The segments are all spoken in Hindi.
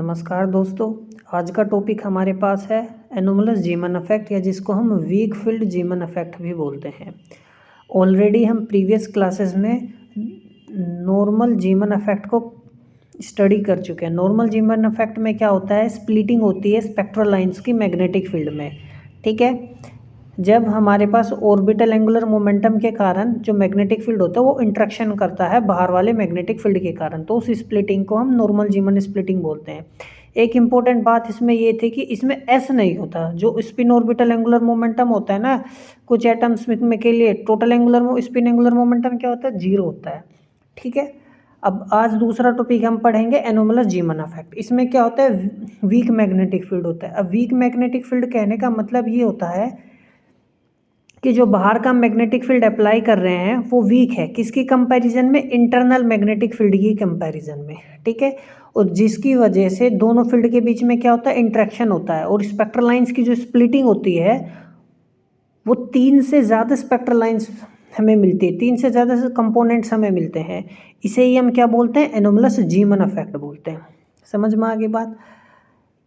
नमस्कार दोस्तों। आज का टॉपिक हमारे पास है एनोमलस जीमन इफेक्ट, या जिसको हम वीक फील्ड जीमन इफेक्ट भी बोलते हैं। ऑलरेडी हम प्रीवियस क्लासेस में नॉर्मल जीमन इफेक्ट को स्टडी कर चुके हैं। नॉर्मल जीमन इफेक्ट में क्या होता है, स्प्लिटिंग होती है स्पेक्ट्रल लाइंस की मैग्नेटिक फील्ड में। ठीक है, जब हमारे पास ऑर्बिटल एंगुलर मोमेंटम के कारण जो मैग्नेटिक फील्ड होता है वो इंट्रैक्शन करता है बाहर वाले मैग्नेटिक फील्ड के कारण, तो उस स्प्लिटिंग को हम नॉर्मल जीमन स्प्लिटिंग बोलते हैं। एक इम्पॉर्टेंट बात इसमें ये थी कि इसमें एस नहीं होता। जो स्पिन ऑर्बिटल एंगुलर मोमेंटम होता है ना कुछ एटम्स में के लिए, total angular spin angular momentum क्या होता है, जीरो होता है। ठीक है, अब आज दूसरा टॉपिक हम पढ़ेंगे एनोमलस जीमन इफेक्ट। इसमें क्या होता है, वीक मैग्नेटिक फील्ड होता है। अब वीक मैग्नेटिक फील्ड कहने का मतलब ये होता है कि जो बाहर का मैग्नेटिक फील्ड अप्लाई कर रहे हैं वो वीक है। किसकी कंपैरिजन में, इंटरनल मैग्नेटिक फील्ड की कंपैरिजन में। ठीक है, और जिसकी वजह से दोनों फील्ड के बीच में क्या होता है, इंट्रैक्शन होता है। और स्पेक्ट्रल लाइंस की जो स्प्लिटिंग होती है वो 3 से ज़्यादा स्पेक्ट्रल लाइंस हमें मिलती है, 3 से ज़्यादा कंपोनेंट्स हमें मिलते हैं। इसे ही हम क्या बोलते हैं, एनोमलस जीमन इफेक्ट बोलते हैं। समझ में आ गई बात।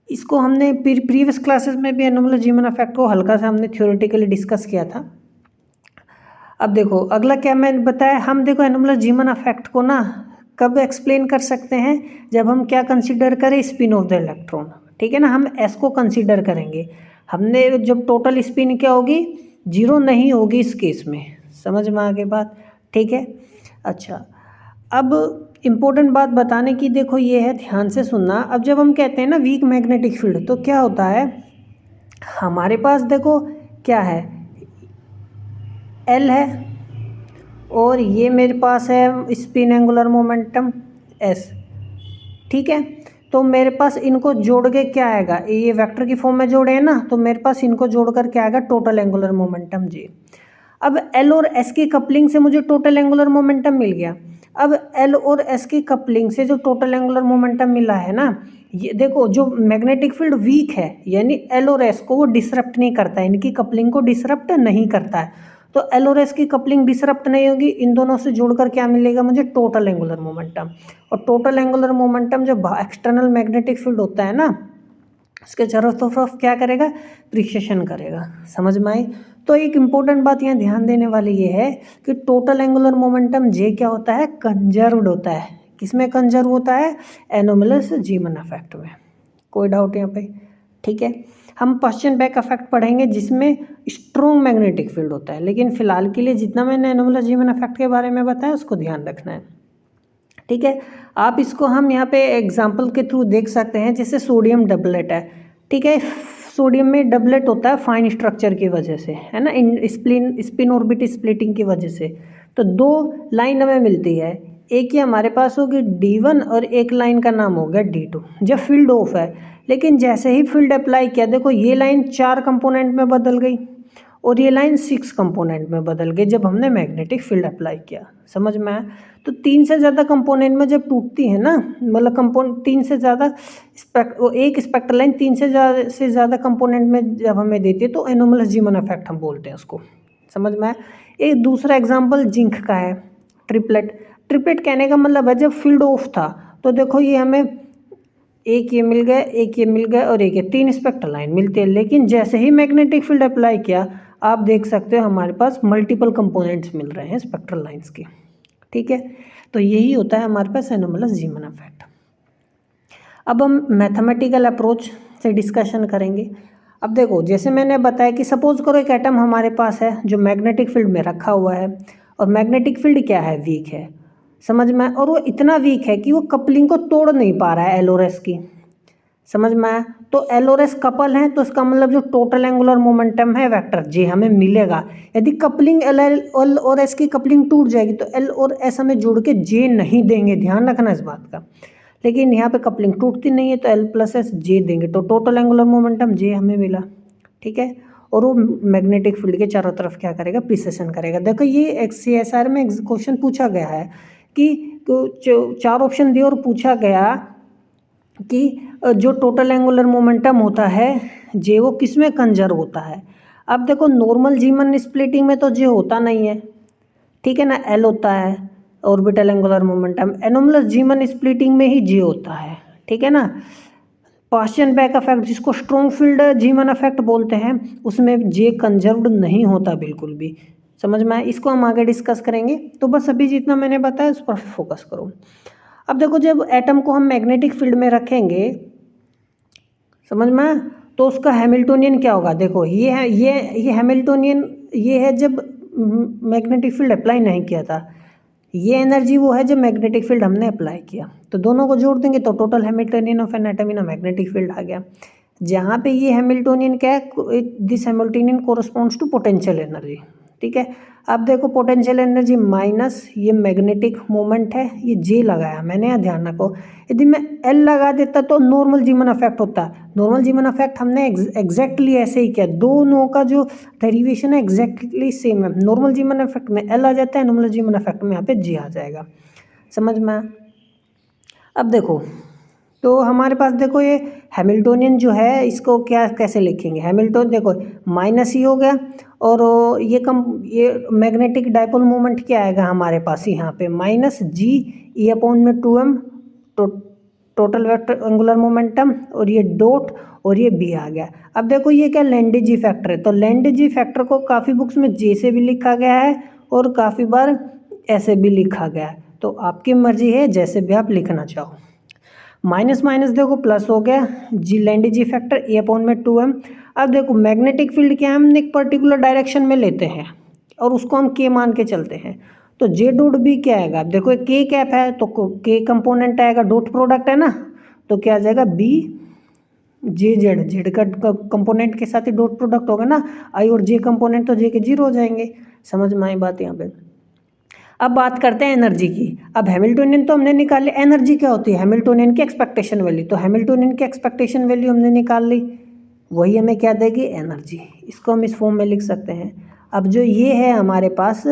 इसको हमने प्रीवियस क्लासेस में भी एनोमलस जीमन इफेक्ट को हल्का सा हमने थ्योरेटिकली डिस्कस किया था। अब देखो अगला क्या मैंने बताया, हम देखो एनोमलस जीमन इफेक्ट को ना कब एक्सप्लेन कर सकते हैं, जब हम क्या कंसीडर करें, स्पिन ऑफ द इलेक्ट्रॉन। ठीक है ना, हम एस को कंसीडर करेंगे। हमने जब टोटल स्पिन क्या होगी, जीरो नहीं होगी इस केस में। समझ में आ गई बात। ठीक है, अच्छा अब इम्पोर्टेंट बात बताने की देखो ये है, ध्यान से सुनना। अब जब हम कहते हैं ना वीक मैग्नेटिक फील्ड, तो क्या होता है, हमारे पास देखो क्या है, एल है और ये मेरे पास है स्पिन एंगुलर मोमेंटम एस। ठीक है, तो मेरे पास इनको जोड़ के क्या आएगा, ये वेक्टर की फॉर्म में जोड़े हैं ना, तो मेरे पास इनको जोड़कर क्या आएगा, टोटल एंगुलर मोमेंटम जी। अब एल और एस की कपलिंग से मुझे टोटल एंगुलर मोमेंटम मिल गया। अब एल और एस की कपलिंग से जो टोटल एंगुलर मोमेंटम मिला है ना, ये देखो जो मैग्नेटिक फील्ड वीक है, यानी एल और एस को वो डिसरप्ट नहीं करता है, इनकी कपलिंग को डिसरप्ट नहीं करता है। तो एल और एस की कपलिंग डिसरप्ट नहीं होगी, इन दोनों से जोड़कर क्या मिलेगा मुझे, टोटल एंगुलर मोमेंटम। और टोटल एंगुलर मोमेंटम जब एक्सटर्नल मैग्नेटिक फील्ड होता है ना, इसके चारों तरफ क्या करेगा, प्रिसेशन करेगा। समझ में आई। तो एक इम्पोर्टेंट बात यहाँ ध्यान देने वाली ये है कि टोटल एंगुलर मोमेंटम जे क्या होता है, कंजर्व्ड होता है। किसमें कंजर्व होता है, एनोमलस जीमन इफेक्ट में। कोई डाउट यहाँ पे। ठीक है, हम पश्चिम बैक इफेक्ट पढ़ेंगे जिसमें स्ट्रॉन्ग मैग्नेटिक फील्ड होता है, लेकिन फिलहाल के लिए जितना मैंने एनोमलस जीमन इफेक्ट के बारे में बताया उसको ध्यान रखना है। ठीक है, आप इसको हम यहाँ पे एग्जांपल के थ्रू देख सकते हैं, जैसे सोडियम डबलेट है। ठीक है, सोडियम में डबलेट होता है फाइन स्ट्रक्चर की वजह से, है ना, स्पिन ऑर्बिट स्प्लिटिंग की वजह से। तो दो लाइन हमें मिलती है, एक ही हमारे पास होगी D1 और एक लाइन का नाम हो गया D2, जब फील्ड ऑफ है। लेकिन जैसे ही फील्ड अप्लाई किया, देखो ये लाइन 4 कंपोनेंट में बदल गई और ये लाइन 6 कंपोनेंट में बदल गई जब हमने मैग्नेटिक फील्ड अप्लाई किया। समझ में आया। तो 3 से ज़्यादा कंपोनेंट में जब टूटती है ना, मतलब कंपोनेंट 3 से ज़्यादा एक स्पेक्ट्रल लाइन 3 से ज़्यादा कंपोनेंट में जब हमें देती है तो एनोमलस जीमन इफेक्ट हम बोलते हैं उसको। समझ में आया। एक दूसरा एग्जाम्पल जिंक का है, ट्रिपलेट। ट्रिपलेट कहने का मतलब है जब फील्ड ऑफ था, तो देखो ये हमें एक ये मिल गया, एक ये मिल गया और एक ये, 3 स्पेक्ट्रल लाइन मिलती है। लेकिन जैसे ही मैग्नेटिक फील्ड अप्लाई किया, आप देख सकते हो हमारे पास मल्टीपल कंपोनेंट्स मिल रहे हैं स्पेक्ट्रल लाइंस के। ठीक है, तो यही होता है हमारे पास एनोमलस जीमन इफेक्ट। अब हम मैथमेटिकल अप्रोच से डिस्कशन करेंगे। अब देखो जैसे मैंने बताया कि सपोज करो एक एटम हमारे पास है जो मैग्नेटिक फील्ड में रखा हुआ है, और मैग्नेटिक फील्ड क्या है, वीक है। समझ में, और वो इतना वीक है कि वो कपलिंग को तोड़ नहीं पा रहा है एल और एस की। समझ में आया। तो एल और एस कपल हैं, तो इसका मतलब जो टोटल एंगुलर मोमेंटम है वेक्टर जे हमें मिलेगा। यदि कपलिंग एल और एस की कपलिंग टूट जाएगी तो एल और एस हमें जोड़ के जे नहीं देंगे, ध्यान रखना इस बात का। लेकिन यहाँ पे कपलिंग टूटती नहीं है तो एल प्लस एस जे देंगे, तो टोटल एंगुलर मोमेंटम जे हमें मिला। ठीक है, और वो मैग्नेटिक फील्ड के चारों तरफ क्या करेगा, प्रिसेशन करेगा। देखो ये CSR में क्वेश्चन पूछा गया है कि 4 ऑप्शन दिए और पूछा गया कि जो टोटल एंगुलर मोमेंटम होता है जे वो किस में कंजर्व होता है। अब देखो नॉर्मल जीमन स्प्लिटिंग में तो जे होता नहीं है, ठीक है ना, एल होता है orbital angular momentum. Anomalous जीमन splitting में ही जे होता है, ठीक है ना। पाश्चियन बैक इफेक्ट जिसको स्ट्रॉन्ग फील्ड जीमन इफेक्ट बोलते हैं, उसमें जे कंजर्व्ड नहीं होता बिल्कुल भी। समझ में आया? इसको हम आगे डिस्कस करेंगे। तो बस अभी जितना मैंने बताया उस पर फोकस करो। अब देखो, जब एटम को हम मैग्नेटिक फील्ड में रखेंगे, समझ में आया, तो उसका हैमिल्टोनियन क्या होगा। देखो ये है, ये हैमिल्टोनियन ये है जब मैग्नेटिक फील्ड अप्लाई नहीं किया था, ये एनर्जी वो है जब मैग्नेटिक फील्ड हमने अप्लाई किया। तो दोनों को जोड़ देंगे तो total Hamiltonian of an atom in a magnetic field आ गया। जहाँ पे ये हैमिल्टोनियन क्या है, this Hamiltonian corresponds to potential energy. ठीक है, अब देखो पोटेंशियल एनर्जी माइनस ये मैग्नेटिक मोमेंट है, ये जे लगाया मैंने, यहाँ ध्यान रखो। यदि मैं एल लगा देता तो नॉर्मल जीमन इफेक्ट होता। नॉर्मल जीमन इफेक्ट हमने एग्जैक्टली ऐसे ही किया, दोनों का जो डेरिवेशन है एग्जैक्टली सेम है। नॉर्मल जीमन इफेक्ट में एल आ जाता है, नॉर्मल जीमन इफेक्ट में यहाँ पे जे आ जाएगा। समझ में? अब देखो, तो हमारे पास देखो ये हैमिल्टोनियन जो है इसको क्या कैसे लिखेंगे। हैमिल्टन देखो माइनस ही हो गया, और ये मैग्नेटिक डाइपोल मोमेंट क्या आएगा हमारे पास यहाँ पे, माइनस जी ई अपॉन में 2m total vector angular momentum, और ये डॉट और ये बी आ गया। अब देखो ये क्या लैंडेजी फैक्टर है, तो लैंडेजी फैक्टर को काफ़ी बुक्स में जे से भी लिखा गया है और काफ़ी बार ऐसे भी लिखा गया है, तो आपकी मर्जी है जैसे भी आप लिखना चाहो। माइनस माइनस देखो प्लस हो गया, जी लैंडेजी फैक्टर ए अपॉन में 2m। अब देखो मैग्नेटिक फील्ड क्या हम एक पर्टिकुलर डायरेक्शन में लेते हैं और उसको हम के मान के चलते हैं, तो जे डॉट बी क्या आएगा। अब देखो के कैप है तो के कंपोनेंट आएगा, डॉट प्रोडक्ट है ना, तो क्या आ जाएगा बी जे जेड, जेड का कंपोनेंट के साथ ही डॉट प्रोडक्ट होगा ना, आई और जे कंपोनेंट तो जे के जीरो हो जाएंगे। समझ में आई बात यहाँ पे? अब बात करते हैं एनर्जी की। अब हैमिल्टोनियन तो हमने निकाल लिया, एनर्जी क्या होती है, हैमिल्टोनियन की एक्सपेक्टेशन वैल्यू। तो हैमिल्टोनियन की एक्सपेक्टेशन वैल्यू हमने निकाल ली, वही हमें क्या देगी, एनर्जी। इसको हम इस फॉर्म में लिख सकते हैं। अब जो ये है हमारे पास,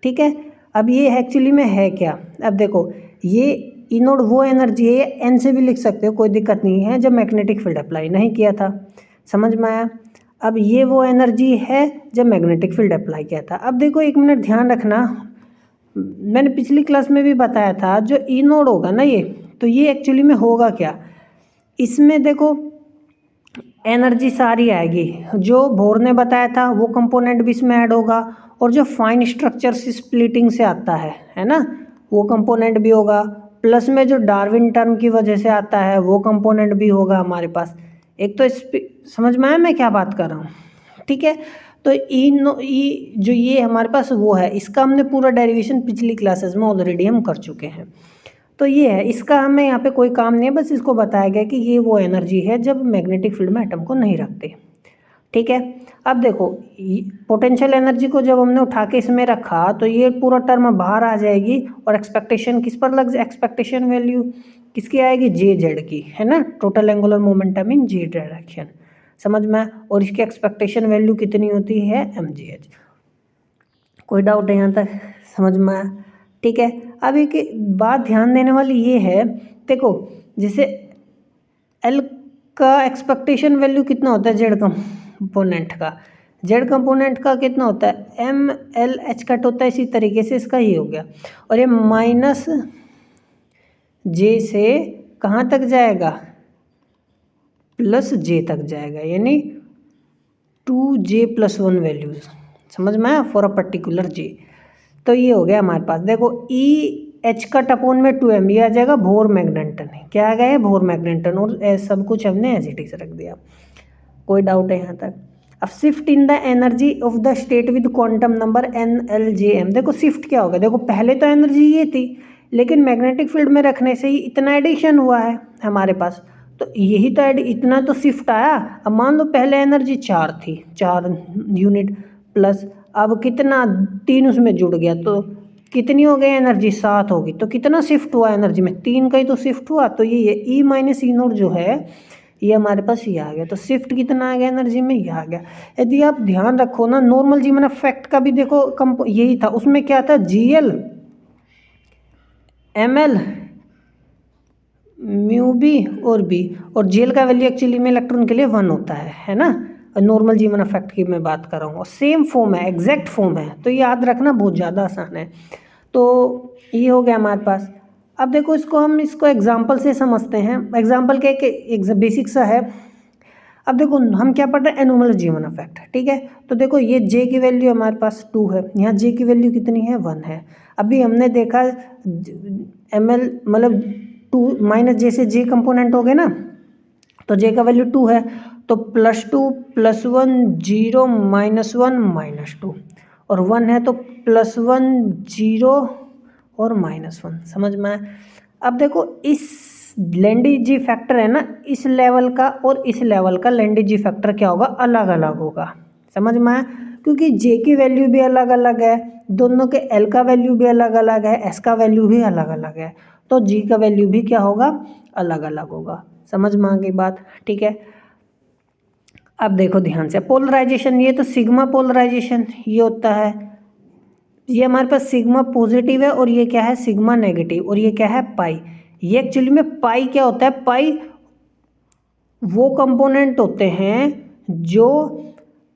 ठीक है, अब ये एक्चुअली में है क्या। अब देखो ये ई नोड वो एनर्जी है, एन से भी लिख सकते हो, कोई दिक्कत नहीं है, जब मैग्नेटिक फील्ड अप्लाई नहीं किया था। समझ में आया? अब ये वो एनर्जी है जब मैग्नेटिक फील्ड अप्लाई किया था। अब देखो एक मिनट ध्यान रखना, मैंने पिछली क्लास में भी बताया था, जो ई नोड होगा ना ये, तो ये एक्चुअली में होगा क्या, इसमें देखो एनर्जी सारी आएगी, जो बोर ने बताया था वो कंपोनेंट भी इसमें ऐड होगा, और जो फाइन स्ट्रक्चर से स्प्लिटिंग से आता है ना, वो कंपोनेंट भी होगा, प्लस में जो डार्विन टर्म की वजह से आता है वो कंपोनेंट भी होगा हमारे पास। एक तो समझ में आया मैं क्या बात कर रहा हूँ? ठीक है, तो ई जो ये हमारे पास वो है, इसका हमने पूरा डेरिवेशन पिछली क्लासेस में ऑलरेडी हम कर चुके हैं। तो ये है, इसका हमें यहाँ पे कोई काम नहीं है, बस इसको बताया गया कि ये वो एनर्जी है जब मैग्नेटिक फील्ड में एटम को नहीं रखते। ठीक है, अब देखो पोटेंशियल एनर्जी को जब हमने उठा के इसमें रखा तो ये पूरा टर्म बाहर आ जाएगी, और एक्सपेक्टेशन किस पर लग जाए, एक्सपेक्टेशन वैल्यू किसकी आएगी, जे जेड की, है ना, टोटल एंगुलर मोमेंटम इन जे डायरेक्शन। समझ में? और इसकी एक्सपेक्टेशन वैल्यू कितनी होती है, mgh। कोई डाउट है यहाँ तक? समझ में आया? ठीक है, अब एक बात ध्यान देने वाली ये है, देखो जैसे एल का एक्सपेक्टेशन वैल्यू कितना होता है जेड कंपोनेंट का, जेड कंपोनेंट का कितना होता है, एम एल एच कट होता है, इसी तरीके से इसका ये हो गया, और ये माइनस जे से कहाँ तक जाएगा, प्लस जे तक जाएगा, यानी 2j+1 वैल्यूज। समझ में आया, फॉर अ पर्टिकुलर जे। तो ये हो गया हमारे पास, देखो ई एच कट अपॉन में 2m, ये आ जाएगा बोर मैग्नेटन, क्या आ गया है, बोर मैग्नेटन, और सब कुछ हमने एज इट इज रख दिया। कोई डाउट है यहाँ तक? अब shift in the energy of the state with quantum number NLJM। देखो शिफ्ट क्या होगा, देखो पहले तो एनर्जी ये थी, लेकिन मैग्नेटिक फील्ड में रखने से ही इतना एडिशन हुआ है हमारे पास, तो यही तो इतना तो शिफ्ट आया। अब मान लो पहले एनर्जी 4 थी, 4 यूनिट, प्लस अब कितना 3 उसमें जुड़ गया, तो कितनी हो गई एनर्जी, 7 होगी, तो कितना शिफ्ट हुआ एनर्जी में, 3 का ही तो शिफ्ट हुआ। तो ये ई माइनस ई नोट जो है ये हमारे पास ये आ गया, तो शिफ्ट कितना आ गया एनर्जी में, ये आ गया। यदि आप ध्यान रखो ना, नॉर्मल जीवन इफेक्ट का भी देखो यही था, उसमें क्या था, GL ML म्यू बी और बी, और GL का वैल्यू एक्चुअली में इलेक्ट्रॉन के लिए 1 होता है ना, नॉर्मल जीवन इफेक्ट की मैं बात कर रहा हूँ, और सेम फॉर्म है, एग्जैक्ट फॉर्म है, तो याद रखना बहुत ज़्यादा आसान है। तो ये हो गया हमारे पास। अब देखो इसको एग्जाम्पल से समझते हैं। एग्जाम्पल के एक बेसिक सा है। अब देखो हम क्या पढ़ रहे हैं, एनोमल जीवन इफेक्ट, ठीक है। तो देखो ये जे की वैल्यू हमारे पास 2 है, यहाँ जे की वैल्यू कितनी है 1 है। अभी हमने देखा ml मतलब 2 माइनस जे से जे कंपोनेंट हो गए ना, तो जे का वैल्यू 2 है, तो +2 +1 0 -1 -2 और 1 है तो +1 0 और -1, समझ में आया। अब देखो इस लैंडिजी फैक्टर है ना, इस लेवल का और इस लेवल का लैंडिजी फैक्टर क्या होगा, अलग अलग होगा, समझ में आया। क्योंकि जे की वैल्यू भी अलग अलग है, दोनों के एल का वैल्यू भी अलग अलग है, एस का वैल्यू भी अलग अलग है, तो जी का वैल्यू भी क्या होगा, अलग अलग होगा। समझ में आ गई बात, ठीक है। अब देखो ध्यान से पोलराइजेशन, ये तो सिग्मा पोलराइजेशन ये होता है, ये हमारे पास सिग्मा पॉजिटिव है और ये क्या है सिग्मा नेगेटिव, और ये क्या है पाई। ये एक्चुअली में पाई क्या होता है, पाई वो कंपोनेंट होते हैं जो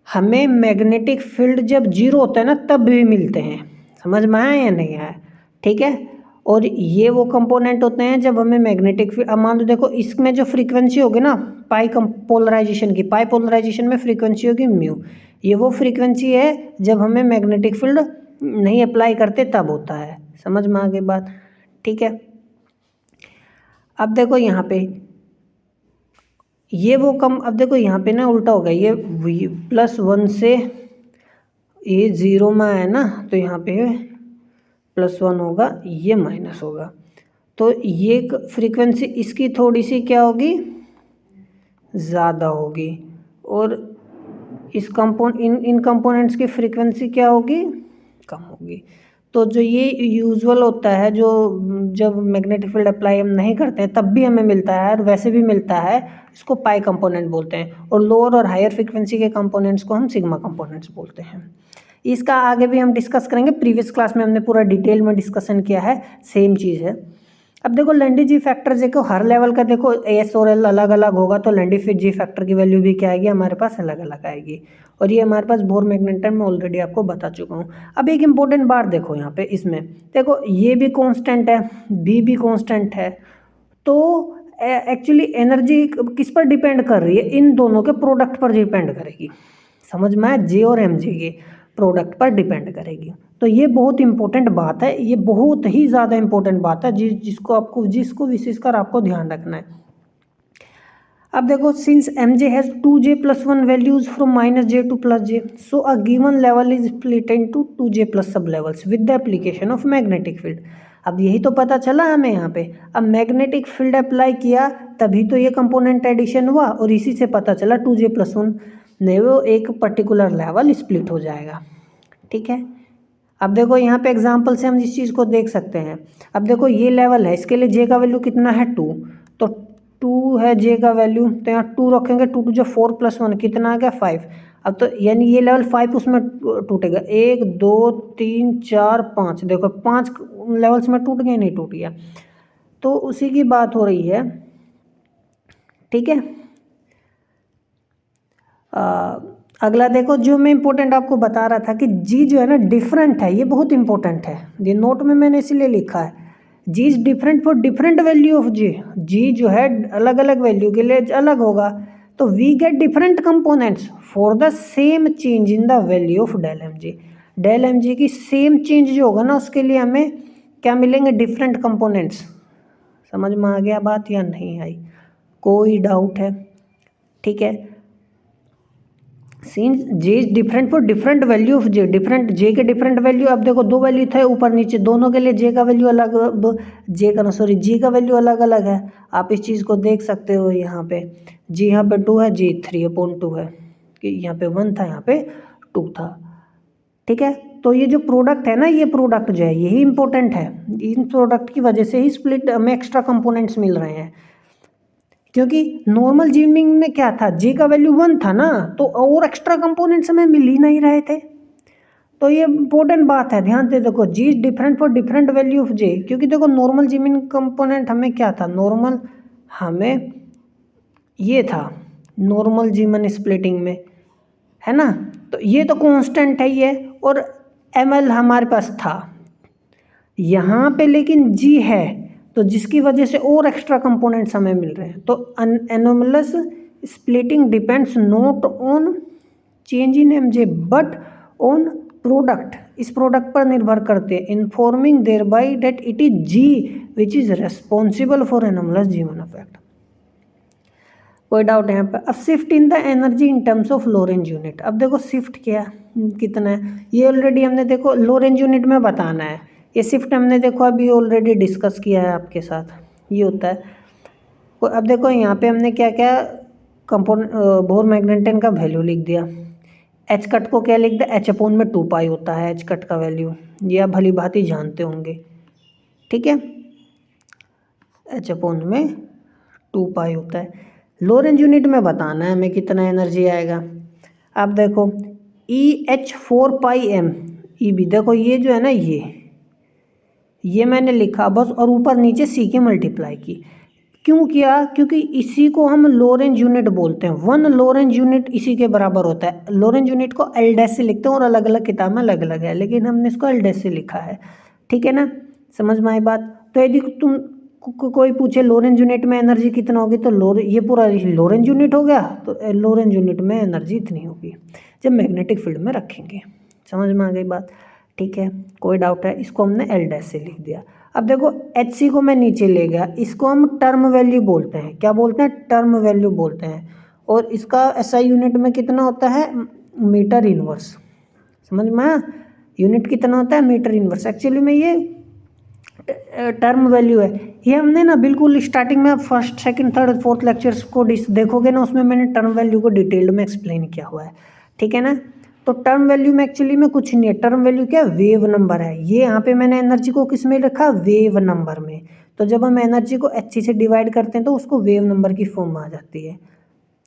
हमें मैग्नेटिक फील्ड जब 0 होता है ना तब भी मिलते हैं, समझ में आया या नहीं आया, ठीक है। और ये वो कंपोनेंट होते हैं जब हमें मैग्नेटिक फील्ड, अब मान लो देखो इसमें जो फ्रीक्वेंसी होगी ना पाई पोलराइजेशन की, पाई पोलराइजेशन में फ्रीक्वेंसी होगी म्यू, ये वो फ्रीक्वेंसी है जब हमें मैग्नेटिक फील्ड नहीं अप्लाई करते तब होता है, समझ में आ गई बात, ठीक है। अब देखो यहाँ पे ये वो कम, अब देखो यहाँ पे ना उल्टा हो गया, ये +1 से ये 0 में है ना, तो यहाँ पे +1 होगा, ये माइनस होगा, तो ये फ्रीक्वेंसी इसकी थोड़ी सी क्या होगी, ज़्यादा होगी, और इस इन कंपोनेंट्स की फ्रीक्वेंसी क्या होगी, कम होगी। तो जो ये यूजुअल होता है, जो जब मैग्नेटिक फील्ड अप्लाई हम नहीं करते हैं तब भी हमें मिलता है और वैसे भी मिलता है, इसको पाई कंपोनेंट बोलते हैं, और लोअर और हायर फ्रीक्वेंसी के कंपोनेंट्स को हम सिग्मा कंपोनेंट्स बोलते हैं। इसका आगे भी हम डिस्कस करेंगे, प्रीवियस क्लास में हमने पूरा डिटेल में डिस्कशन किया है, सेम चीज़ है। अब देखो लैंडिजी फैक्टर देखो हर लेवल का देखो एस और एल अलग अलग होगा, तो लैंडिजी फैक्टर की वैल्यू भी क्या आएगी हमारे पास, अलग अलग आएगी, और ये हमारे पास बोर मैग्नेटन में ऑलरेडी आपको बता चुका हूँ। अब एक इंपॉर्टेंट बात देखो यहाँ पे, इसमें देखो ये भी कांस्टेंट है, बी भी कांस्टेंट है, तो एक्चुअली एनर्जी किस पर डिपेंड कर रही है, इन दोनों के प्रोडक्ट पर डिपेंड करेगी, समझ में आया, जे और एम जी के प्रोडक्ट पर डिपेंड करेगी। तो ये बहुत इंपॉर्टेंट बात है, ये बहुत ही ज़्यादा इंपॉर्टेंट बात है जिसको विशेषकर आपको ध्यान रखना है। अब देखो since mj has 2j + 1 values from -j to +j, so a given level is split into 2j + सब levels with the application of magnetic field. अब यही तो पता चला हमें यहाँ पे, अब मैग्नेटिक फील्ड अप्लाई किया तभी तो ये कंपोनेंट एडिशन हुआ, और इसी से पता चला 2j + 1 नहीं वो एक पर्टिकुलर लेवल स्प्लिट हो जाएगा, ठीक है। अब देखो यहाँ पे एग्जांपल से हम इस चीज़ को देख सकते हैं। अब देखो ये लेवल है, इसके लिए जे का वैल्यू कितना है 2, तो 2 है जे का वैल्यू, तो यहाँ 2 रखेंगे, 2 जो 4 + 1 कितना आ गया 5। अब तो यानी ये लेवल 5 उसमें टूटेगा, 1 2 3 4 5, देखो 5 लेवल्स में टूट गया, नहीं टूट गया, तो उसी की बात हो रही है, ठीक है। अगला देखो जो मैं इंपॉर्टेंट आपको बता रहा था कि जी जो है ना डिफरेंट है, ये बहुत इंपॉर्टेंट है, ये नोट में मैंने इसीलिए लिखा है, g is different for different value of g, g जो है अलग अलग वैल्यू के लिए अलग होगा, तो we get different components for the same change in the value of del M G, del M G की सेम चेंज जो होगा ना उसके लिए हमें क्या मिलेंगे, डिफरेंट कंपोनेंट्स। समझ में आ गया बात या नहीं आई, कोई डाउट है, ठीक है। Since J is different for different value of J, different J के डिफरेंट वैल्यू, अब देखो दो वैल्यू थे ऊपर नीचे, दोनों के लिए जे का वैल्यू अलग, जे का सॉरी जी का वैल्यू अलग अलग है, आप इस चीज़ को देख सकते हो यहाँ पे, जी यहाँ पे 2 है, जी 3/2 है, कि यहाँ पे 1 था यहाँ पे 2 था, ठीक है। तो ये जो प्रोडक्ट है ना, ये प्रोडक्ट जो है यही इंपॉर्टेंट है, इन प्रोडक्ट की वजह से ही स्प्लिट हमें एक्स्ट्रा कंपोनेंट्स मिल रहे हैं, क्योंकि नॉर्मल जीमिंग में क्या था, जे का वैल्यू 1 था ना, तो और एक्स्ट्रा कंपोनेंट्स हमें मिल ही नहीं रहे थे, तो ये इंपॉर्टेंट बात है, ध्यान से देखो g is different for different value of J, क्योंकि देखो नॉर्मल जीमिंग कंपोनेंट हमें क्या था, नॉर्मल हमें ये था नॉर्मल जीमन स्प्लिटिंग में, है ना, तो ये तो कांस्टेंट है ये, और एम एल हमारे पास था यहाँ पे, लेकिन जी है तो जिसकी वजह से और एक्स्ट्रा कंपोनेंट्स हमें मिल रहे हैं। तो anomalous splitting depends not on change in M J but on product, इस प्रोडक्ट पर निर्भर करते हैं, informing thereby that it is G which is responsible for anomalous G1 effect. कोई डाउट है यहाँ पे? अब shift in the energy in terms of Lorentz unit. अब देखो शिफ्ट क्या कितना है, ये ऑलरेडी हमने देखो लोरेंज यूनिट में बताना है। ये शिफ्ट हमने देखो अभी ऑलरेडी डिस्कस किया है आपके साथ, ये होता है। अब देखो यहाँ पे हमने क्या क्या कंपोनेंट बोर मैग्नेटन का वैल्यू लिख दिया। एच कट को क्या लिख दिया, एच अपॉन में 2 पाई होता है एच कट का वैल्यू, ये आप भली भांति जानते होंगे, ठीक है। एच अपॉन में 2 पाई होता है। लोरेंज यूनिट में बताना है हमें कितना एनर्जी आएगा। आप देखो EH4 पाई एम ई बी, देखो ये जो है ना ये मैंने लिखा बस, और ऊपर नीचे सी की मल्टीप्लाई की। क्यों किया? क्योंकि इसी को हम लोरेंज यूनिट बोलते हैं। 1 लोरेंज यूनिट इसी के बराबर होता है। लोरेंज यूनिट को एल डैश से लिखते हैं और अलग अलग किताब में अलग अलग है, लेकिन हमने इसको एल डैश से लिखा है, ठीक है ना। समझ में आई बात? तो यदि तुम कोई पूछे लोरेंज यूनिट में एनर्जी कितना होगी, तो ये पूरा लोरेंज यूनिट हो गया, तो लोरेंज यूनिट में एनर्जी इतनी होगी जब मैग्नेटिक फील्ड में रखेंगे। समझ में आ गई बात? ठीक है, कोई डाउट है? इसको हमने एल डैश से लिख दिया। अब देखो एच सी को मैं नीचे ले गया, इसको हम टर्म वैल्यू बोलते हैं। क्या बोलते हैं? टर्म वैल्यू बोलते हैं। और इसका एसआई यूनिट में कितना होता है? Metre inverse. समझ में आया? यूनिट कितना होता है? Metre inverse. एक्चुअली में ये टर्म वैल्यू है। ये हमने ना बिल्कुल स्टार्टिंग में, first second third fourth lectures को देखोगे ना, उसमें मैंने टर्म वैल्यू को डिटेल्ड में एक्सप्लेन किया हुआ है, ठीक है ना। तो टर्म वैल्यू में एक्चुअली में कुछ नहीं है। टर्म वैल्यू क्या है? वेव नंबर है। ये यहाँ पे मैंने एनर्जी को किस में रखा? वेव नंबर में। तो जब हम एनर्जी को एच से डिवाइड करते हैं तो उसको वेव नंबर की फॉर्म में आ जाती है,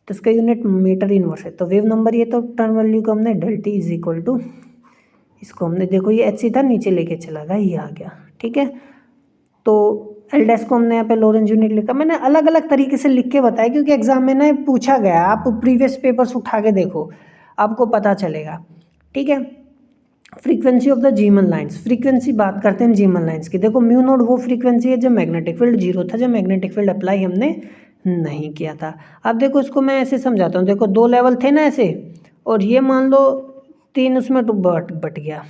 तो इसका यूनिट मीटर इनवर्स है। तो वेव नंबर ये, तो टर्म वैल्यू को हमने del T is equal to, इसको हमने देखो ये एच था नीचे लेके चला गया, ये आ गया, ठीक है। तो एल डैश को हमने यहाँ पे लोरेंज यूनिट लिखा। मैंने अलग अलग तरीके से लिख के बताया क्योंकि एग्जाम में ना पूछा गया। आप प्रीवियस पेपर्स उठा के देखो, आपको पता चलेगा, ठीक है। Frequency of the जीमन lines, frequency बात करते हैं जीमन लाइंस की। देखो म्यू नोड वो फ्रीक्वेंसी है जब मैग्नेटिक फील्ड 0 था, जब मैग्नेटिक फील्ड अप्लाई हमने नहीं किया था। अब देखो इसको मैं ऐसे समझाता हूँ। देखो 2 लेवल थे ना ऐसे, और ये मान लो 3 उसमें बट गया,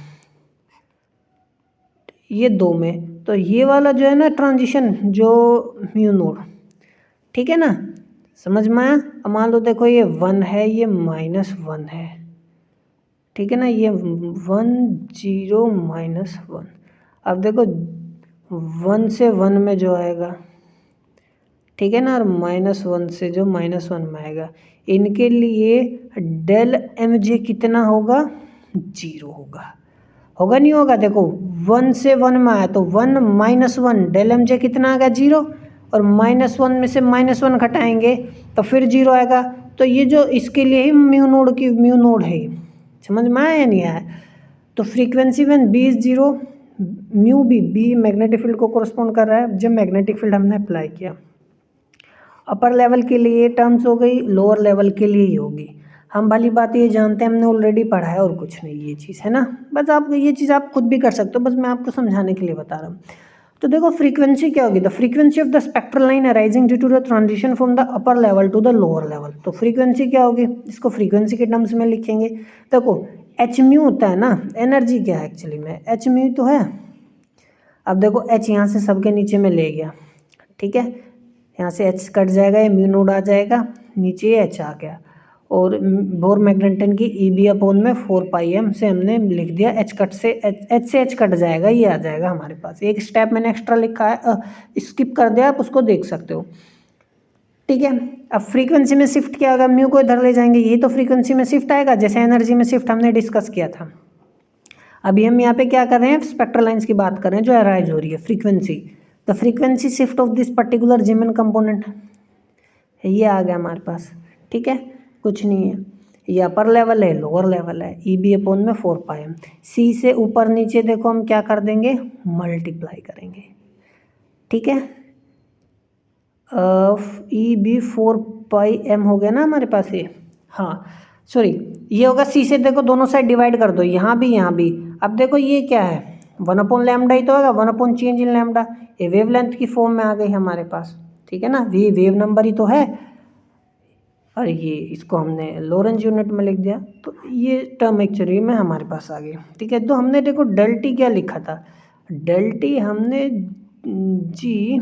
ये 2 में। तो ये वाला जो है ना ट्रांजिशन, जो म्यू नोड, ठीक है ना, समझ में आया। अब मान लो देखो ये 1 है, ये -1 है, ठीक है ना, ये 1 0 -1। अब देखो 1 से 1 में जो आएगा, ठीक है ना, और -1 से जो -1 में आएगा, इनके लिए डेल एम जे कितना होगा? 0 होगा। होगा नहीं होगा? देखो 1 से 1 में आया तो 1 -1, डेल एम जे कितना आएगा? 0। और -1 में से -1 घटाएंगे तो फिर 0 आएगा। तो ये जो इसके लिए ही म्यू नोड है। समझ में आया या नहीं आया? तो frequency when B is 0, mu B magnetic field को कोरस्पॉन्ड कर रहा है जब मैग्नेटिक फील्ड हमने अप्लाई किया। अपर लेवल के लिए टर्म्स हो गई, लोअर लेवल के लिए ही होगी। हम वाली बात ये जानते हैं, हमने ऑलरेडी पढ़ा है और कुछ नहीं, ये चीज़ है ना। बस आप ये चीज़ आप खुद भी कर सकते हो, बस मैं आपको समझाने के लिए बता रहा हूँ। तो देखो फ्रीक्वेंसी क्या होगी? The frequency of the spectral line arising due to the transition from the upper level to the lower level. तो फ्रीक्वेंसी क्या होगी? इसको फ्रीक्वेंसी के टर्म्स में लिखेंगे। देखो एच म्यू होता है ना, एनर्जी क्या है एक्चुअली में? एच म्यू तो है। अब देखो एच यहाँ से सबके नीचे में ले गया, ठीक है, यहाँ से एच कट जाएगा, ये म्यू नोड आ जाएगा, नीचे एच आ गया। और बोर मैग्नेटन की ई बी अपॉन में 4 पाई एम से हमने लिख दिया, एच कट से एच कट जाएगा, ये आ जाएगा हमारे पास। एक स्टेप मैंने एक्स्ट्रा लिखा है, स्किप कर दिया, आप उसको देख सकते हो, ठीक है। अब फ्रीक्वेंसी में शिफ्ट क्या होगा? म्यू को इधर ले जाएंगे, यही तो फ्रीक्वेंसी में शिफ्ट आएगा, जैसे एनर्जी में शिफ्ट हमने डिस्कस किया था। अभी हम यहाँ पे क्या कर रहे हैं? स्पेक्ट्रल लाइंस की बात कर रहे हैं जो अराइज हो रही है, frequency. The frequency shift of this particular जीमन component, ये आ गया हमारे पास, ठीक है, कुछ नहीं है। ये अपर लेवल है, लोअर लेवल है, ई बी अपॉन में 4 पाई एम। सी से ऊपर नीचे देखो हम क्या कर देंगे? मल्टीप्लाई करेंगे, ठीक है। ई बी 4 पाई एम हो गया ना हमारे पास ये, हाँ सॉरी, ये होगा सी से, देखो दोनों साइड डिवाइड कर दो, यहाँ भी यहाँ भी। अब देखो ये क्या है? 1/λ ही तो होगा, 1 चेंज इन लैम्डा, ये वेवलेंथ की फॉर्म में आ गई हमारे पास, ठीक है ना, वेव नंबर ही तो है, और ये इसको हमने लॉरेंज यूनिट में लिख दिया, तो ये टर्म एक्चुअली में हमारे पास आ गई, ठीक है। तो हमने देखो डेल टी क्या लिखा था, डेल टी हमने जी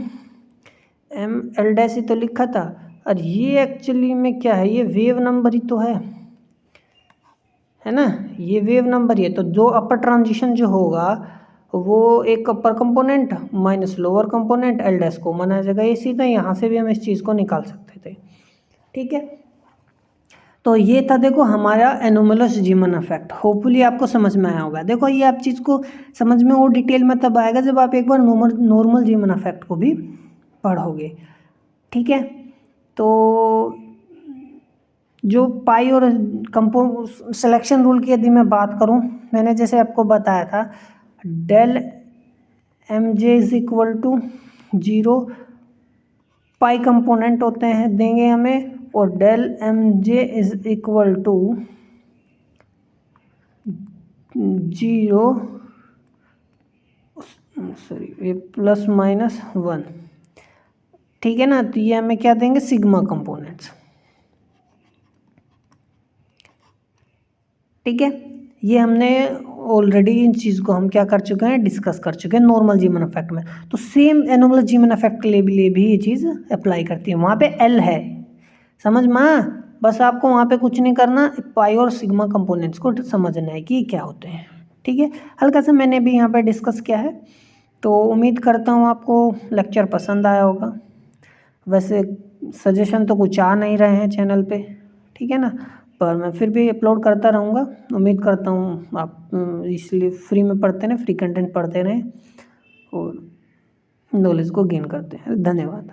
एम एल डैश ही तो लिखा था, और ये एक्चुअली में क्या है, ये वेव नंबर ही तो है ना, ये वेव नंबर ही है। तो जो अपर ट्रांजिशन जो होगा वो एक upper component minus lower component L dash common आ जाएगा, ये सीधा यहाँ से भी हम इस चीज़ को निकाल सकते थे, ठीक है। तो ये था देखो हमारा एनोमलस जीमन इफेक्ट, होपफुली आपको समझ में आया होगा। देखो ये आप चीज़ को समझ में और डिटेल में तब आएगा जब आप एक बार नॉर्मल जीमन इफेक्ट को भी पढ़ोगे, ठीक है। तो जो पाई और सिलेक्शन रूल की यदि मैं बात करूं, मैंने जैसे आपको बताया था del M J is equal to 0 pi component होते हैं देंगे हमें, और del M J is equal to 0 sorry +-1, ठीक है ना। तो ये हमें क्या देंगे, सिग्मा कंपोनेंट्स, ठीक है। ये हमने ऑलरेडी इन चीज़ को हम क्या कर चुके हैं, डिस्कस कर चुके हैं नॉर्मल जीमन इफेक्ट में। तो सेम एनोमलस जीमन इफेक्ट के लिए भी ये चीज़ अप्लाई करती है, वहाँ पे एल है, समझ में, बस आपको वहाँ पे कुछ नहीं करना, पाई और सिग्मा कंपोनेंट्स को समझना है कि क्या होते हैं, ठीक है। हल्का सा मैंने भी यहाँ पे डिस्कस किया है, तो उम्मीद करता हूँ आपको लेक्चर पसंद आया होगा। वैसे सजेशन तो कुछ आ नहीं रहे हैं चैनल पे, ठीक है ना, पर मैं फिर भी अपलोड करता रहूँगा। उम्मीद करता हूँ आप इसलिए फ्री में पढ़ते रहें, फ्री कंटेंट पढ़ते रहें और नॉलेज को गेन करते हैं। धन्यवाद।